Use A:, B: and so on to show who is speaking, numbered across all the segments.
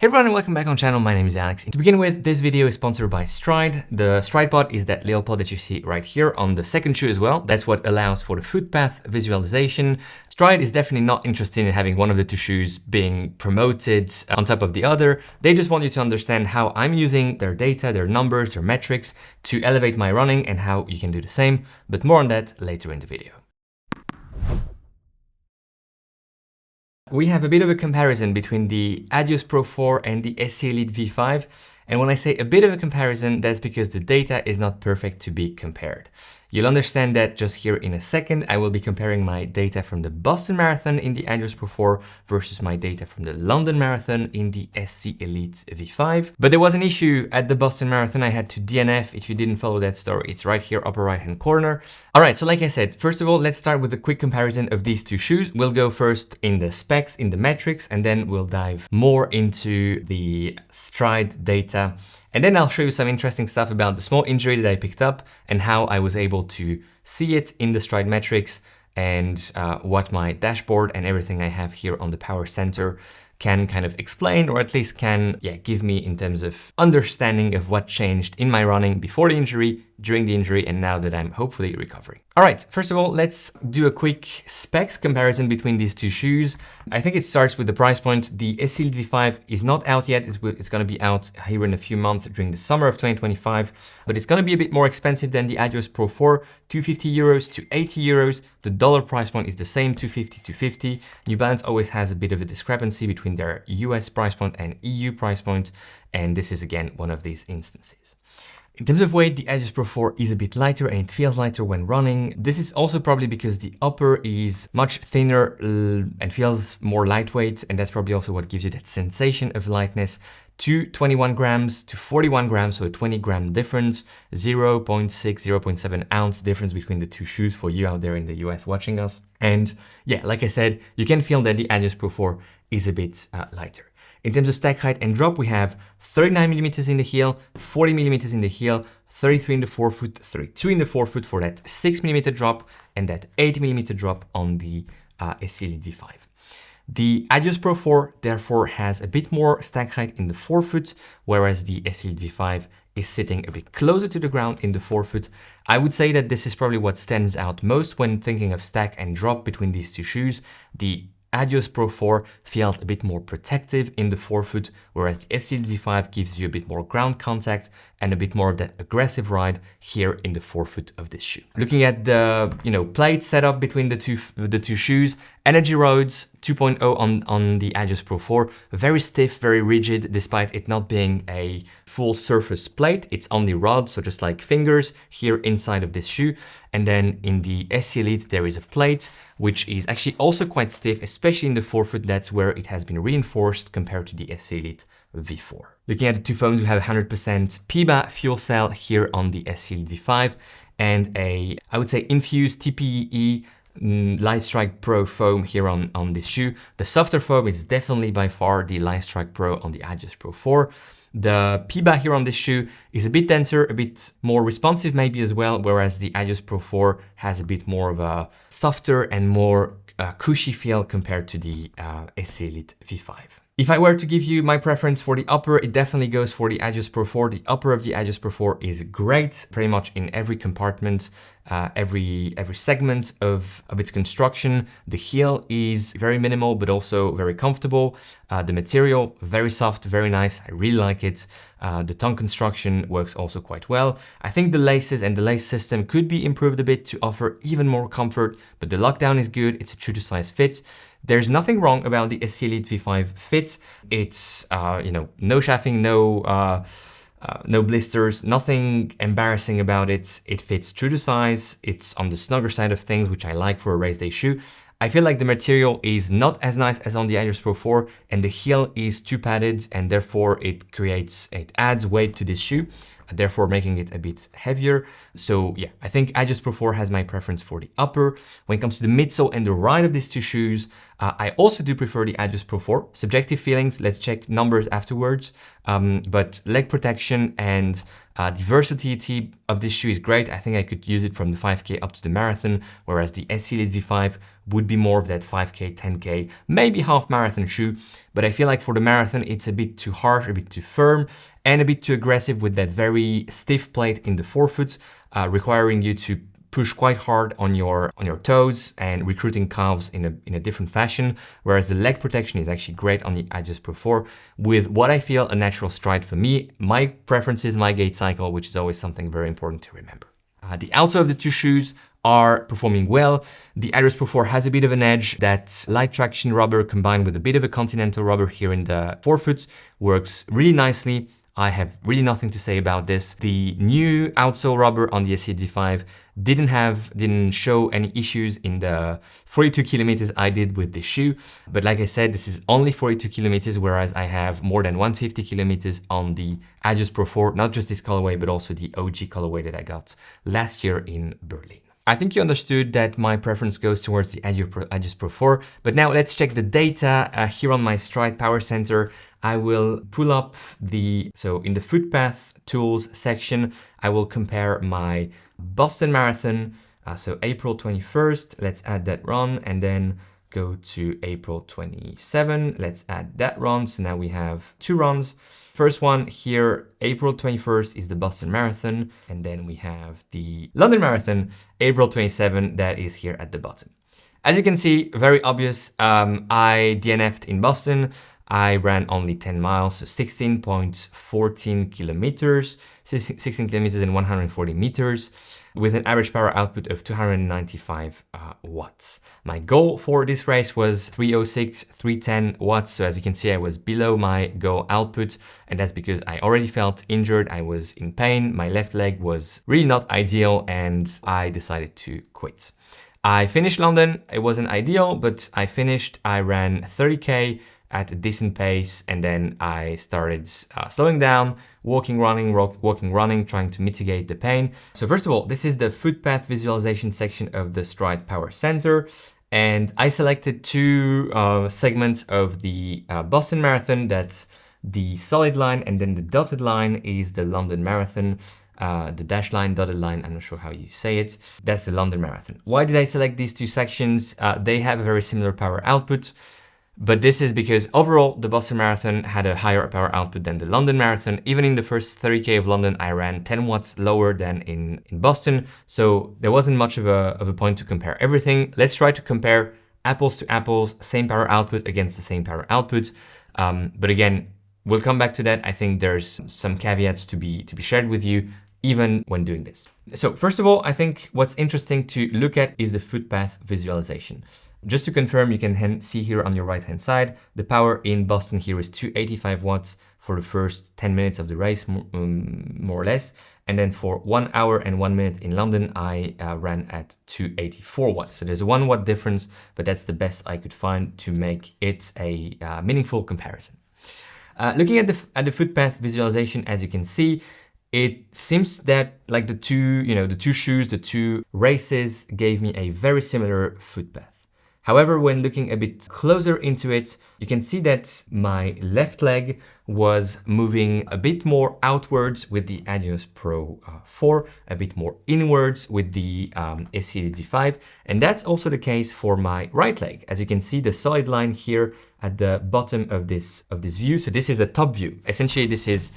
A: Hey everyone and welcome back on channel. My name is Alex. To begin with, this video is sponsored by Stryd. The Stryd pod is that little pod that you see right here on the second shoe as well. That's what allows for the foot path visualization. Stryd is definitely not interested in having one of the two shoes being promoted on top of the other. They just want you to understand how I'm using their data, their numbers, their metrics to elevate my running and how you can do the same. But more on that later in the video. We have a bit of a comparison between the Adios Pro 4 and the SC Elite V5. And when I say a bit of a comparison, that's because the data is not perfect to be compared. You'll understand that just here in a second. I will be comparing my data from the Boston Marathon in the Adios Pro 4 versus my data from the London Marathon in the SC Elite V5. But there was an issue at the Boston Marathon. I had to DNF. If you didn't follow that story, it's right here, upper right-hand corner. All right, so like I said, first of all, let's start with a quick comparison of these two shoes. We'll go first in the specs, in the metrics, and then we'll dive more into the Stryd data. And then I'll show you some interesting stuff about the small injury that I picked up and how I was able to see it in the Stryd metrics and what my dashboard and everything I have here on the Power Center can kind of explain, or at least can give me in terms of understanding of what changed in my running before the injury, during the injury, and now that I'm hopefully recovering. All right, first of all, let's do a quick specs comparison between these two shoes. I think it starts with the price point. The SC Elite V5 is not out yet. It's going to be out here in a few months during the summer of 2025, but it's going to be a bit more expensive than the Adios Pro 4, 250 euros to 80 euros. The dollar price point is the same, 250 to 50. New Balance always has a bit of a discrepancy between their US price point and EU price point, and this is again one of these instances. In terms of weight, the Adios Pro 4 is a bit lighter and it feels lighter when running. This is also probably because the upper is much thinner and feels more lightweight, and that's probably also what gives you that sensation of lightness. To 21 grams to 41 grams, so a 20 gram difference, 0.6, 0.7 ounce difference between the two shoes for you out there in the US watching us. And yeah, like I said, you can feel that the Adios Pro 4 is a bit lighter. In terms of stack height and drop, we have 39 millimeters in the heel, 40 millimeters in the heel, 33 in the forefoot, 32 in the forefoot for that 6 millimeter drop, and that 8 millimeter drop on the SC Elite V5. The Adios Pro 4 therefore has a bit more stack height in the forefoot, whereas the SC Elite V5 is sitting a bit closer to the ground in the forefoot. I would say that this is probably what stands out most when thinking of stack and drop between these two shoes. The Adios Pro 4 feels a bit more protective in the forefoot, whereas the SC Elite V5 gives you a bit more ground contact and a bit more of that aggressive ride here in the forefoot of this shoe. Looking at the plate setup between the two shoes, Energy Roads 2.0 on the Adios Pro 4, very stiff, very rigid, despite it not being a full surface plate. It's only rods, so just like fingers here inside of this shoe. And then in the SC Elite, there is a plate, which is actually also quite stiff, especially in the forefoot. That's where it has been reinforced compared to the SC Elite V4. Looking at the two phones, we have 100% PIBA fuel cell here on the SC Elite V5 and a, I would say, infused TPE Lightstrike Pro foam here on this shoe. The softer foam is definitely by far the Lightstrike Pro on the Adios Pro 4. The PIBA here on this shoe is a bit denser, a bit more responsive maybe as well, whereas the Adios Pro 4 has a bit more of a softer and more cushy feel compared to the SC Elite V5. If I were to give you my preference for the upper, it definitely goes for the Adios Pro 4. The upper of the Adios Pro 4 is great, pretty much in every compartment, every segment of its construction. The heel is very minimal, but also very comfortable. The material, very soft, very nice. I really like it. The tongue construction works also quite well. I think the laces and the lace system could be improved a bit to offer even more comfort, but the lockdown is good. It's a true to size fit. There's nothing wrong about the SC Elite V5 fit. It's, no chafing, no blisters, nothing embarrassing about it. It fits true to size. It's on the snugger side of things, which I like for a race day shoe. I feel like the material is not as nice as on the Adios Pro 4, and the heel is too padded, and therefore it adds weight to this shoe, therefore making it a bit heavier. So yeah, I think Adios Pro 4 has my preference for the upper. When it comes to the midsole and the ride of these two shoes, I also do prefer the Adios Pro 4. Subjective feelings, let's check numbers afterwards. But leg protection and the versatility of this shoe is great. I think I could use it from the 5K up to the marathon, whereas the SC Elite V5 would be more of that 5K, 10K, maybe half marathon shoe. But I feel like for the marathon, it's a bit too harsh, a bit too firm, and a bit too aggressive with that very stiff plate in the forefoot, requiring you to push quite hard on your toes and recruiting calves in a different fashion, whereas the leg protection is actually great on the Adios Pro 4 with what I feel a natural stride for me. My preference is my gait cycle, which is always something very important to remember. The outsole of the two shoes are performing well. The Adios Pro 4 has a bit of an edge. That light traction rubber combined with a bit of a continental rubber here in the forefoot works really nicely. I have really nothing to say about this. The new outsole rubber on the ACELITE V5 didn't show any issues in the 42 kilometers I did with this shoe. But like I said, this is only 42 kilometers, whereas I have more than 150 kilometers on the Adios Pro 4, not just this colorway, but also the OG colorway that I got last year in Berlin. I think you understood that my preference goes towards the Adios Pro 4, but now let's check the data here on my Stryd Power Center. I will pull up so in the footpath tools section, I will compare my Boston Marathon, so April 21st, let's add that run, and then go to April 27, let's add that run. So now we have two runs. First one here, April 21st is the Boston Marathon, and then we have the London Marathon, April 27, that is here at the bottom. As you can see, very obvious, I DNF'd in Boston. I ran only 10 miles, so 16.14 kilometers, 16 kilometers and 140 meters, with an average power output of 295 watts. My goal for this race was 306, 310 watts. So as you can see, I was below my goal output, and that's because I already felt injured. I was in pain. My left leg was really not ideal, and I decided to quit. I finished London. It wasn't ideal, but I finished. I ran 30K at a decent pace, and then I started slowing down, walking, running, trying to mitigate the pain. So first of all, this is the footpath visualization section of the Stryd Power Center, and I selected two segments of the Boston Marathon. That's the solid line, and then the dotted line is the London Marathon. The dashed line, dotted line, I'm not sure how you say it. That's the London Marathon. Why did I select these two sections? They have a very similar power output. But this is because overall, the Boston Marathon had a higher power output than the London Marathon. Even in the first 30K of London, I ran 10 watts lower than in Boston. So there wasn't much of a point to compare everything. Let's try to compare apples to apples, same power output against the same power output. But again, we'll come back to that. I think there's some caveats to be shared with you, even when doing this. So first of all, I think what's interesting to look at is the footpath visualization. Just to confirm, you can see here on your right-hand side, the power in Boston here is 285 watts for the first 10 minutes of the race, more or less. And then for 1 hour and 1 minute in London, I ran at 284 watts. So there's a 1 watt difference, but that's the best I could find to make it a meaningful comparison. Looking at the footpath visualization, as you can see, it seems that like the two shoes, the two races gave me a very similar footpath. However, when looking a bit closer into it, you can see that my left leg was moving a bit more outwards with the Adios Pro 4, a bit more inwards with the ACELITE V5, and that's also the case for my right leg. As you can see, the solid line here at the bottom of this view. So this is a top view. Essentially, this is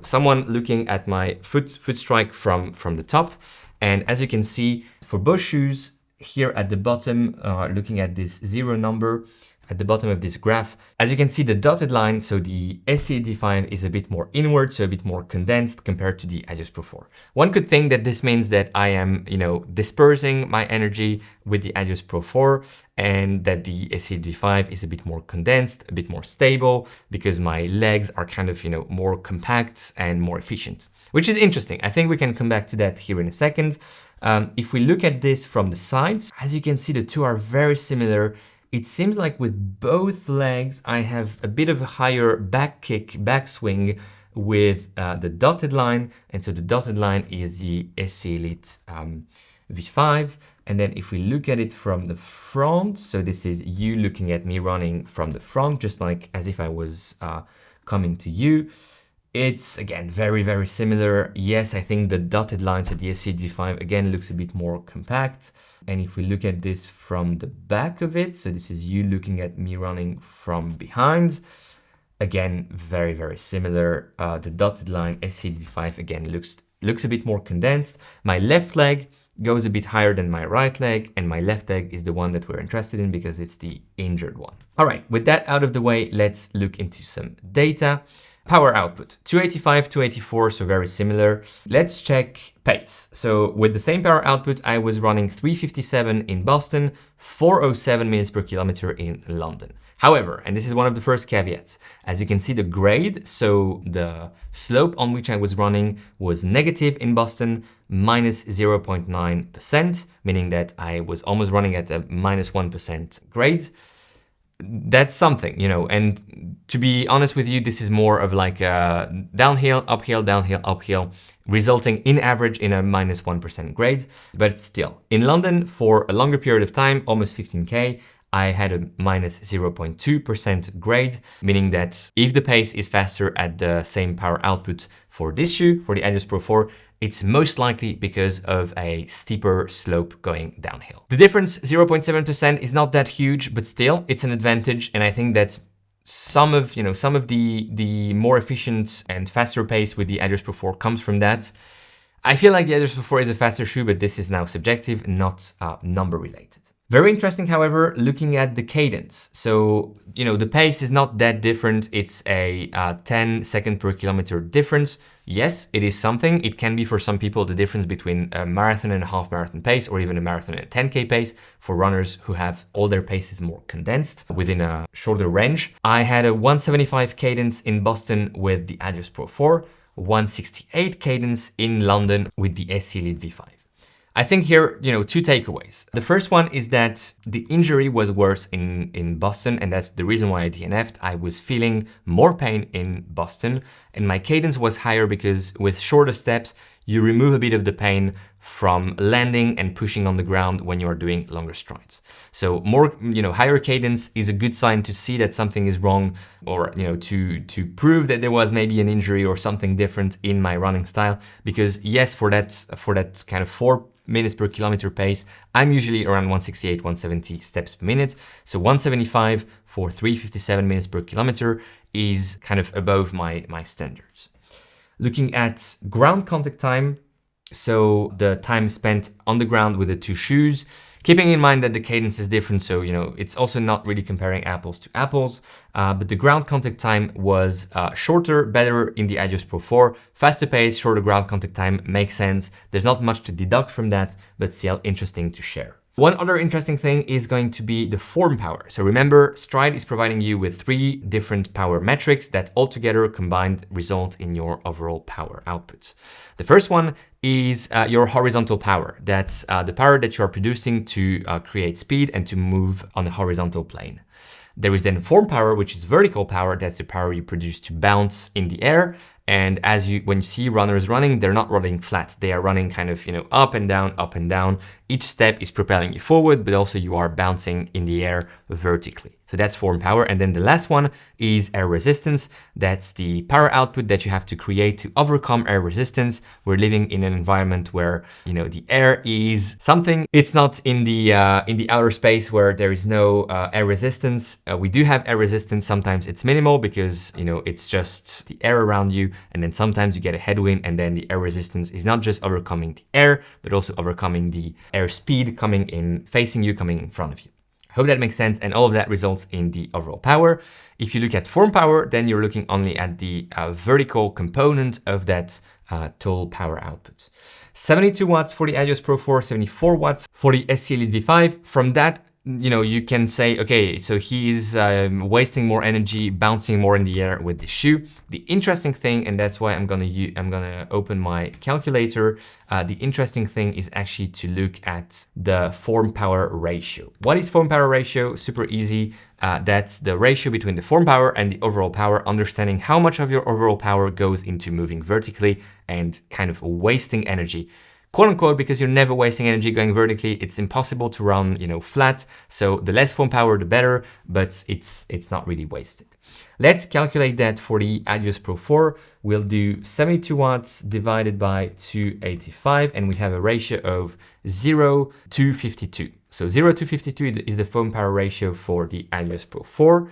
A: someone looking at my foot strike from the top, and as you can see, for both shoes, here at the bottom, looking at this 0 number at the bottom of this graph, as you can see, the dotted line, so the ACELITE V5 is a bit more inward, so a bit more condensed compared to the Adios Pro 4. One could think that this means that I am, dispersing my energy with the Adios Pro 4, and that the ACELITE V5 is a bit more condensed, a bit more stable, because my legs are kind of, more compact and more efficient, which is interesting. I think we can come back to that here in a second. If we look at this from the sides, as you can see, the two are very similar. It seems like with both legs, I have a bit of a higher back kick, back swing with the dotted line. And so the dotted line is the ACELITE V5. And then if we look at it from the front, so this is you looking at me running from the front, just like as if I was coming to you. It's again very, very similar. Yes, I think the dotted lines at the SCLED V5 again looks a bit more compact. And if we look at this from the back of it, so this is you looking at me running from behind, again, very, very similar. The dotted line SCLED V5 again looks a bit more condensed. My left leg goes a bit higher than my right leg, and my left leg is the one that we're interested in because it's the injured one. All right, with that out of the way, let's look into some data. Power output, 285, 284, so very similar. Let's check pace. So with the same power output, I was running 357 in Boston, 407 minutes per kilometer in London. However, and this is one of the first caveats, as you can see the grade, so the slope on which I was running was negative in Boston, minus 0.9%, meaning that I was almost running at a minus 1% grade. That's something, you know, and to be honest with you, this is more of like a downhill, uphill, resulting in average in a minus 1% grade. But still, in London for a longer period of time, almost 15K, I had a minus 0.2% grade, meaning that if the pace is faster at the same power output for this shoe, for the Adios Pro 4, it's most likely because of a steeper slope going downhill. The difference, 0.7%, is not that huge, but still, it's an advantage. And I think that some of the more efficient and faster pace with the Adios Pro 4 comes from that. I feel like the Adios Pro 4 is a faster shoe, but this is now subjective, not number related. Very interesting, however, looking at the cadence. So, you know, the pace is not that different. It's a 10 second per kilometer difference. Yes, it is something. It can be for some people the difference between a marathon and a half marathon pace, or even a marathon and a 10K pace for runners who have all their paces more condensed within a shorter range. I had a 175 cadence in Boston with the Adios Pro 4, 168 cadence in London with the SCLED V5. I think here, you know, two takeaways. The first one is that the injury was worse in Boston, and that's the reason why I DNF'd. I was feeling more pain in Boston, and my cadence was higher because with shorter steps, you remove a bit of the pain from landing and pushing on the ground when you are doing longer strides. So more, you know, higher cadence is a good sign to see that something is wrong, or, you know, to prove that there was maybe an injury or something different in my running style. Because yes, for that kind of 4 minutes per kilometer pace, I'm usually around 168, 170 steps per minute. So 175 for 357 minutes per kilometer is kind of above my standards. Looking at ground contact time, so the time spent on the ground with the two shoes, keeping in mind that the cadence is different, so, you know, it's also not really comparing apples to apples, but the ground contact time was shorter, better in the Adios Pro 4, faster pace, shorter ground contact time makes sense. There's not much to deduct from that, but still interesting to share. One other interesting thing is going to be the form power. So remember, Stryd is providing you with 3 different power metrics that altogether combined result in your overall power output. The first one is your horizontal power. That's the power that you are producing to create speed and to move on a horizontal plane. There is then form power, which is vertical power. That's the power you produce to bounce in the air. And when you see runners running, they're not running flat. They are running kind of, you know, up and down, up and down. Each step is propelling you forward, but also you are bouncing in the air vertically. So that's form power. And then the last one is air resistance. That's the power output that you have to create to overcome air resistance. We're living in an environment where, you know, the air is something. It's not in the outer space where there is no air resistance. We do have air resistance. Sometimes it's minimal because, you know, it's just the air around you. And then sometimes you get a headwind, and then the air resistance is not just overcoming the air, but also overcoming the air speed coming in, facing you, coming in front of you. I hope that makes sense, and all of that results in the overall power. If you look at form power, then you're looking only at the vertical component of that total power output. 72 watts for the Adios Pro 4, 74 watts for the SCLED V5. From that, you know, you can say, okay, so he's wasting more energy, bouncing more in the air with the shoe. The interesting thing, and that's why I'm gonna open my calculator. The interesting thing is actually to look at the form power ratio. What is form power ratio? Super easy. That's the ratio between the form power and the overall power, understanding how much of your overall power goes into moving vertically and kind of wasting energy quote unquote, because you're never wasting energy going vertically. It's impossible to run, flat. So the less foam power, the better, but it's not really wasted. Let's calculate that for the Adios Pro 4. We'll do 72 watts divided by 285, and we have a ratio of 0 to 52. So 0 to 52 is the foam power ratio for the Adios Pro 4.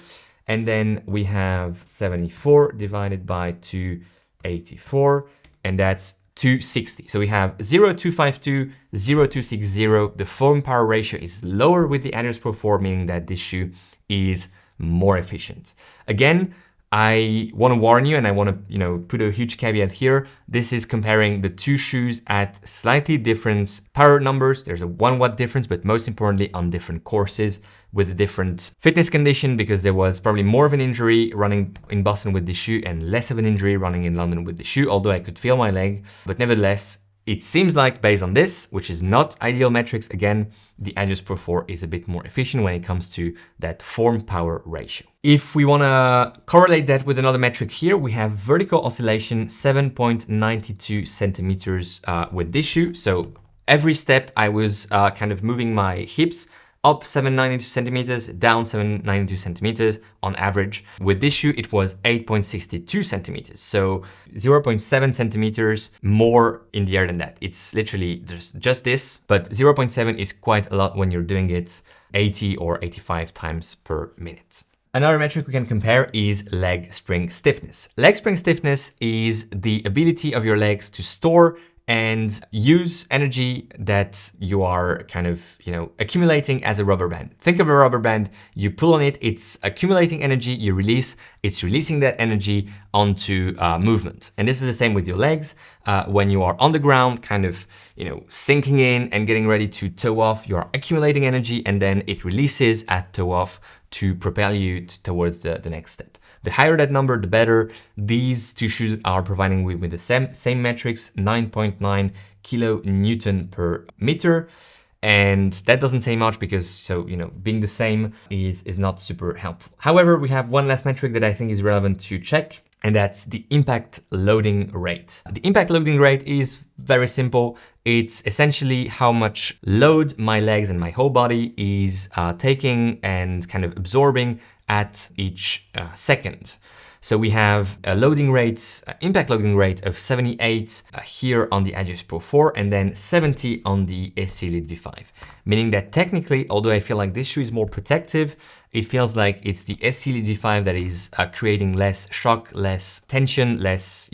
A: And then we have 74 divided by 284, and that's 260. So we have 0.252, 0.260. The foam power ratio is lower with the Adios Pro 4, meaning that this shoe is more efficient. Again, I want to warn you, and I want to, put a huge caveat here. This is comparing the two shoes at slightly different power numbers. There's a 1 watt difference, but most importantly on different courses with a different fitness condition, because there was probably more of an injury running in Boston with the shoe and less of an injury running in London with the shoe, although I could feel my leg. But nevertheless, it seems like based on this, which is not ideal metrics, again, the Adios Pro 4 is a bit more efficient when it comes to that form power ratio. If we want to correlate that with another metric here, we have vertical oscillation 7.92 centimeters with this shoe. So every step I was kind of moving my hips up 792 centimeters, down 792 centimeters on average. With this shoe, it was 8.62 centimeters. So 0.7 centimeters more in the air than that. It's literally just this, but 0.7 is quite a lot when you're doing it 80 or 85 times per minute. Another metric we can compare is leg spring stiffness. Leg spring stiffness is the ability of your legs to store and use energy that you are kind of, accumulating as a rubber band. Think of a rubber band, you pull on it, it's accumulating energy, you release, it's releasing that energy onto movement. And this is the same with your legs. When you are on the ground, kind of, sinking in and getting ready to toe off, you are accumulating energy, and then it releases at toe off to propel you towards the next step. The higher that number, the better. These two shoes are providing with the same metrics, 9.9 kilonewton per meter. And that doesn't say much because, being the same is not super helpful. However, we have one last metric that I think is relevant to check, and that's the impact loading rate. The impact loading rate is very simple. It's essentially how much load my legs and my whole body is taking and kind of absorbing at each second. So we have a loading rate, impact loading rate of 78 here on the Adios Pro 4 and then 70 on the SC Elite V5. Meaning that technically, although I feel like this shoe is more protective, it feels like it's the SC Elite V5 that is creating less shock, less tension, less,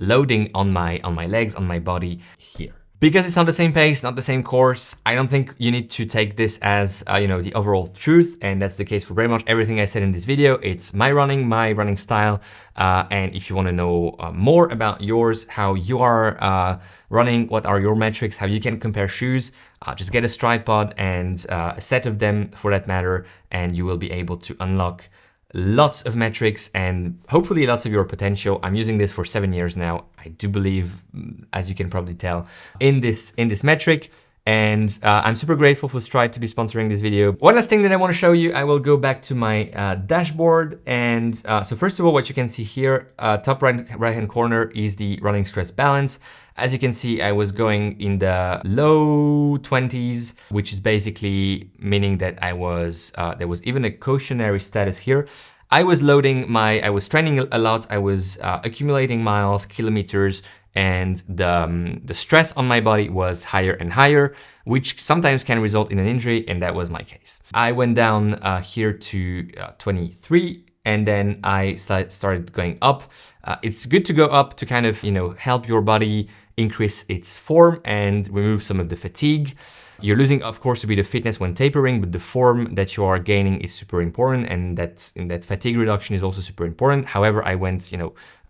A: loading on my legs, on my body here. Because it's not the same pace, not the same course, I don't think you need to take this as, the overall truth. And that's the case for very much everything I said in this video. It's my running style. And if you want to know more about yours, how you are running, what are your metrics, how you can compare shoes, just get a Stryd pod and a set of them for that matter, and you will be able to unlock lots of metrics and hopefully lots of your potential. I'm using this for 7 years now. I do believe, as you can probably tell, in this metric. And I'm super grateful for Stryd to be sponsoring this video. One last thing that I want to show you, I will go back to my dashboard. And so first of all, what you can see here, top right-hand corner is the running stress balance. As you can see, I was going in the low 20s, which is basically meaning that I was, there was even a cautionary status here. I was training a lot. I was accumulating miles, kilometers, and the stress on my body was higher and higher, which sometimes can result in an injury, and that was my case. I went down here to 23, and then I started going up. It's good to go up to kind of, help your body increase its form and remove some of the fatigue. You're losing, of course, a bit of fitness when tapering, but the form that you are gaining is super important, and that fatigue reduction is also super important. However, I went,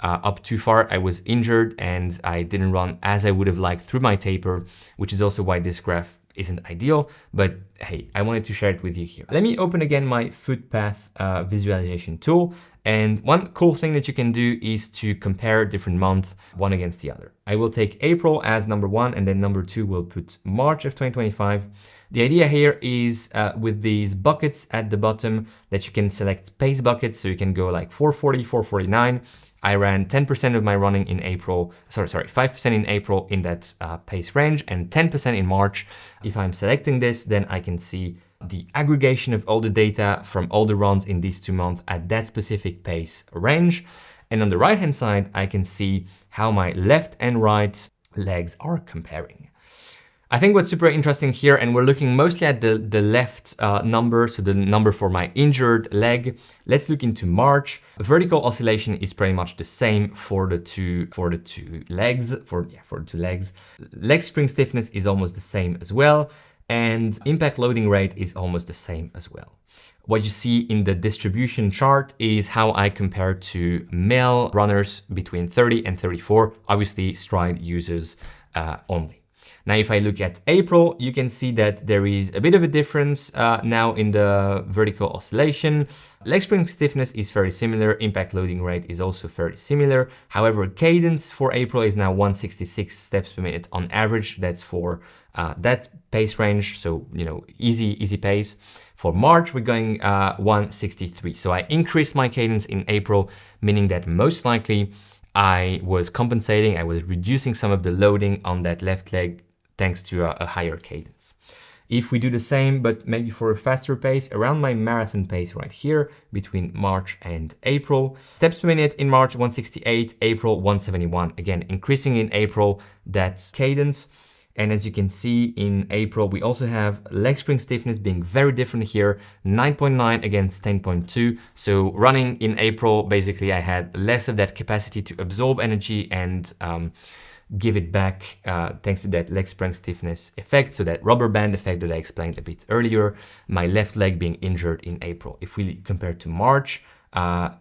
A: up too far. I was injured and I didn't run as I would have liked through my taper, which is also why this graph isn't ideal, but hey, I wanted to share it with you here. Let me open again my footpath visualization tool. And one cool thing that you can do is to compare different months, one against the other. I will take April as number 1, and then number 2 will put March of 2025. The idea here is with these buckets at the bottom that you can select pace buckets, so you can go like 440, 449. I ran 10% of my running in April, 5% in April in that pace range and 10% in March. If I'm selecting this, then I can see the aggregation of all the data from all the runs in these 2 months at that specific pace range. And on the right-hand side, I can see how my left and right legs are comparing. I think what's super interesting here, and we're looking mostly at the left number, so the number for my injured leg. Let's look into March. Vertical oscillation is pretty much the same for the two legs. Leg spring stiffness is almost the same as well, and impact loading rate is almost the same as well. What you see in the distribution chart is how I compare to male runners between 30 and 34. Obviously, Stryd uses only. Now, if I look at April, you can see that there is a bit of a difference now in the vertical oscillation. Leg spring stiffness is very similar. Impact loading rate is also very similar. However, cadence for April is now 166 steps per minute on average. That's for that pace range. So, you know, easy pace. For March, we're going 163. So I increased my cadence in April, meaning that most likely I was compensating, I was reducing some of the loading on that left leg thanks to a higher cadence. If we do the same, but maybe for a faster pace, around my marathon pace right here, between March and April, steps per minute in March 168, April 171. Again, increasing in April that cadence. And as you can see in April, we also have leg spring stiffness being very different here, 9.9 against 10.2. So running in April, basically I had less of that capacity to absorb energy and give it back thanks to that leg spring stiffness effect. So that rubber band effect that I explained a bit earlier, my left leg being injured in April. If we compare to March,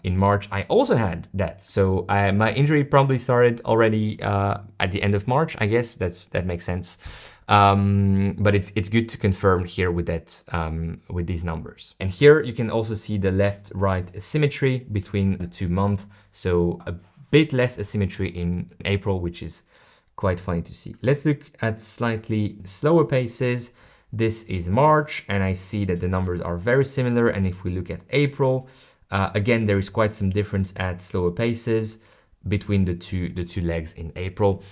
A: in March, I also had that. So my injury probably started already at the end of March. I guess that makes sense. But it's good to confirm here with that with these numbers. And here you can also see the left-right asymmetry between the 2 months. So a bit less asymmetry in April, which is quite funny to see. Let's look at slightly slower paces. This is March, and I see that the numbers are very similar. And if we look at April, again, there is quite some difference at slower paces between the two legs in April,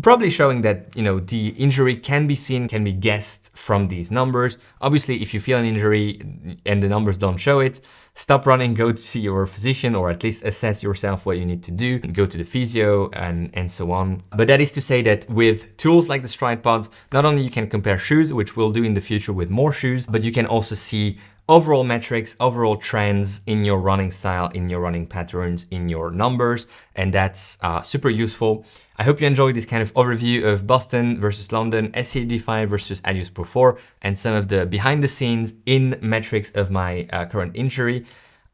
A: probably showing that, you know, the injury can be seen, can be guessed from these numbers. Obviously, if you feel an injury and the numbers don't show it, stop running, go to see your physician, or at least assess yourself what you need to do, go to the physio and so on. But that is to say that with tools like the Stryd Pod, not only you can compare shoes, which we'll do in the future with more shoes, but you can also see overall metrics, overall trends in your running style, in your running patterns, in your numbers, and that's super useful. I hope you enjoyed this kind of overview of Boston versus London, SC V5 versus Adios Pro 4, and some of the behind the scenes in metrics of my current injury.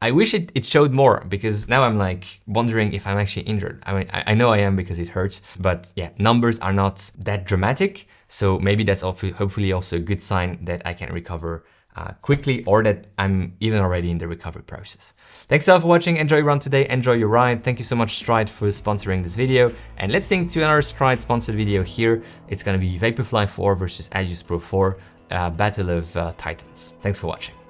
A: I wish it showed more, because now I'm like wondering if I'm actually injured. I mean, I know I am because it hurts, but yeah, numbers are not that dramatic. So maybe that's hopefully also a good sign that I can recover quickly, or that I'm even already in the recovery process. Thanks a lot for watching. Enjoy your run today. Enjoy your ride. Thank you so much, Stryd, for sponsoring this video. And let's link to another Stryd sponsored video here. It's going to be Vaporfly 4 versus Adios Pro 4, Battle of Titans. Thanks for watching.